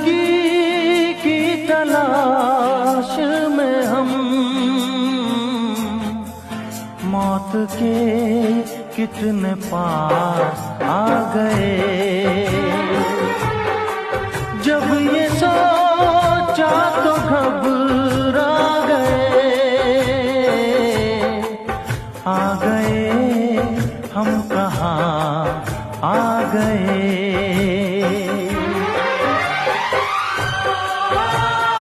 जिंदगी की तलाश में हम मौत के कितने पास आ गए। जब ये सोचा तो घबरा गए हम कहाँ आ गए।